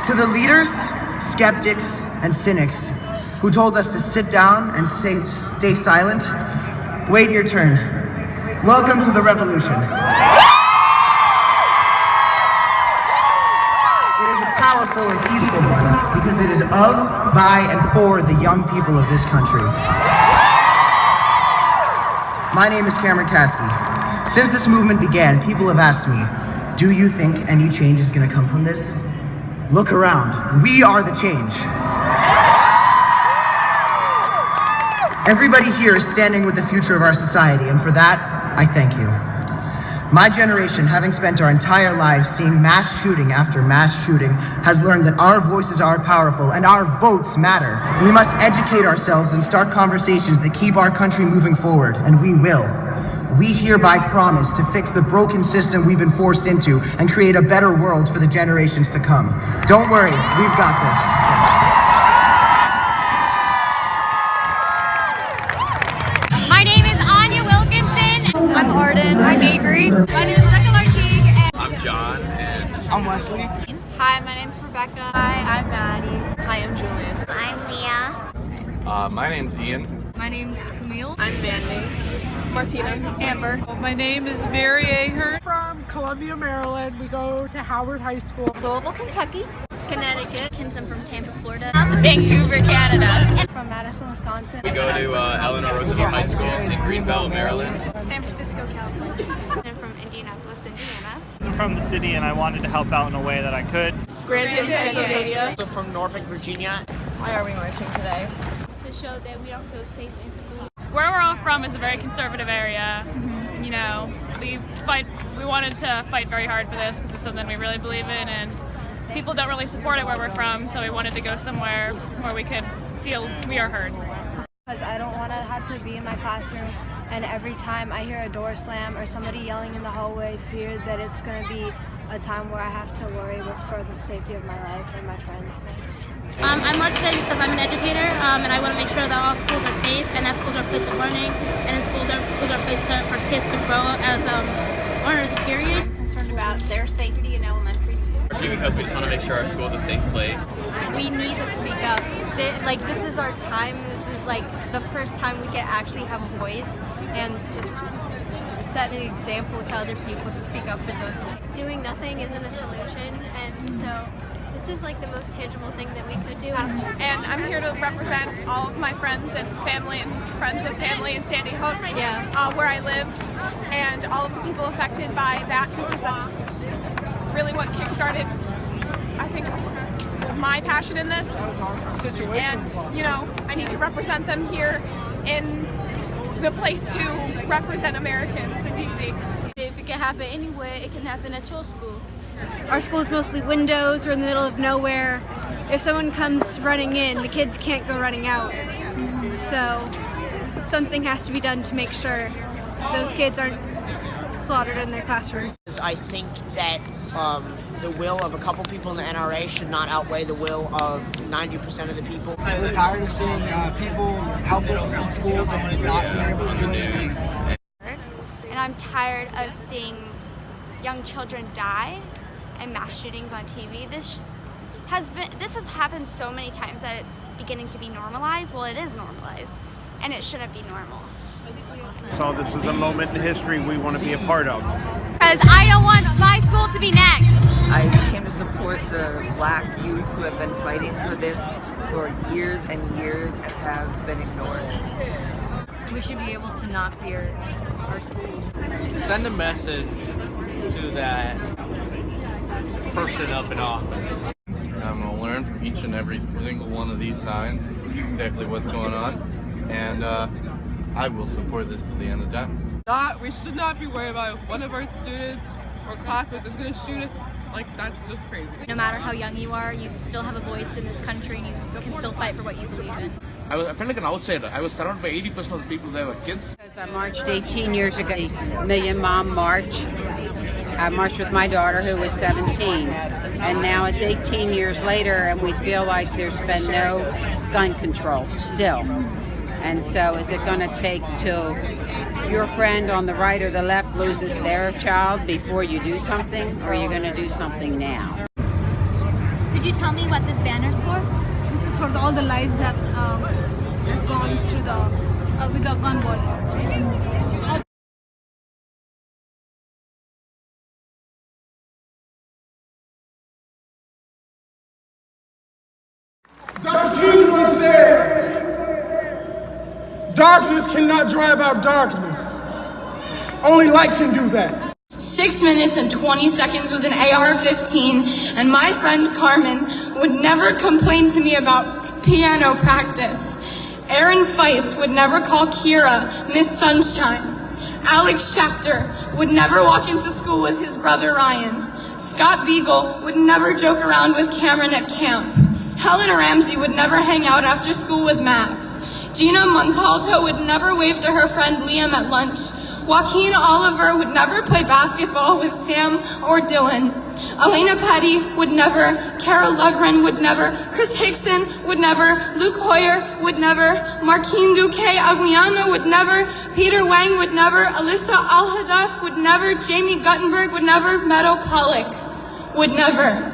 To the leaders, skeptics, and cynics who told us to sit down and stay silent, wait your turn. Welcome to the revolution. It is a powerful and peaceful one because it is of, by, and for the young people of this country. My name is Cameron Kasky. Since this movement began, people have asked me, do you think any change is going to come from this? Look around. We are the change. Everybody here is standing with the future of our society, and for that, I thank you. My generation, having spent our entire lives seeing mass shooting after mass shooting, has learned that our voices are powerful and our votes matter. We must educate ourselves and start conversations that keep our country moving forward, and we will. We hereby promise to fix the broken system we've been forced into and create a better world for the generations to come. Don't worry, we've got this. Yes. I'm Arden. I'm Avery. My name is Rebecca Lartigue. I'm John. And I'm Wesley. Hi, my name's Rebecca. Hi, I'm Maddie. Hi, I'm Julian. I'm Leah. My name's Ian. My name's Camille. I'm Mandy. Martina. Amber. My name is Mary Ahern. From Columbia, Maryland. We go to Howard High School. Louisville, Kentucky. Connecticut. I'm from Tampa, Florida. Vancouver, Canada. From Madison, Wisconsin. We go to Eleanor Roosevelt High School in Greenbelt, Maryland. San Francisco, California. I'm from Indianapolis, Indiana. I'm from the city and I wanted to help out in a way that I could. Scranton, Pennsylvania. So from Norfolk, Virginia. Why are we marching today? To show that we don't feel safe in school. Where we're all from is a very conservative area. You know, we wanted to fight very hard for this because it's something we really believe in, and people don't really support it where we're from, so we wanted to go somewhere where we could feel we are heard. Because I don't want to have to be in my classroom and every time I hear a door slam or somebody yelling in the hallway, fear that it's going to be a time where I have to worry for the safety of my life and my friends. I march today because I'm an educator, and I want to make sure that all schools are safe and that schools are a place of learning, and schools are a place for kids to grow as learners, period. I'm concerned about their safety in elementary school. Because we just want to make sure our school is a safe place. We need to speak up. This is our time. This is like the first time we can actually have a voice and just set an example to other people to speak up for those people. Doing nothing isn't a solution, and so this is like the most tangible thing that we could do. And I'm here to represent all of my friends and family and friends of family in Sandy Hook, where I lived, and all of the people affected by that, because that's really what kickstarted, I think, my passion in this. And, you know, I need to represent them here in the place to represent Americans in DC. If it can happen anywhere, it can happen at your school. Our school is mostly windows. We're in the middle of nowhere. If someone comes running in, the kids can't go running out. So something has to be done to make sure those kids aren't slaughtered in their classrooms. I think that the will of a couple people in the NRA should not outweigh the will of 90% of the people. We're tired of seeing people helpless in schools and not being able to do anything. And I'm tired of seeing young children die and mass shootings on TV. This has happened so many times that it's beginning to be normalized. Well, it is normalized, and it shouldn't be normal. So this is a moment in history we want to be a part of. Because I don't want my school to be next. I came to support the Black youth who have been fighting for this for years and years and have been ignored. We should be able to not fear our schools. Send a message to that person up in office. I'm going to learn from each and every single one of these signs exactly what's going on, and I will support this to the end of time. We should not be worried about one of our students or classmates is going to shoot us. Like, that's just crazy. No matter how young you are, you still have a voice in this country, and you can still fight for what you believe in. I felt like an outsider. I was surrounded by 80% of the people there were kids. I marched 18 years ago, Million Mom March. I marched with my daughter who was 17, and now it's 18 years later and we feel like there's been no gun control still. And so is it going to take till your friend on the right or the left loses their child before you do something, or are you going to do something now? Could you tell me what this banner's for? This is for all the lives that has gone through with the gun violence. Dr. King once said, darkness cannot drive out darkness. Only light can do that. 6 minutes and 20 seconds with an AR-15, and my friend Carmen would never complain to me about piano practice. Aaron Feist would never call Kira Miss Sunshine. Alex Schachter would never walk into school with his brother Ryan. Scott Beagle would never joke around with Cameron at camp. Helen Ramsey would never hang out after school with Max. Gina Montalto would never wave to her friend Liam at lunch. Joaquin Oliver would never play basketball with Sam or Dylan. Elena Petty would never. Carol Lugren would never. Chris Hickson would never. Luke Hoyer would never. Marquine Duque Aguiano would never. Peter Wang would never. Alyssa Al-Hadaf would never. Jamie Guttenberg would never. Meadow Pollock would never.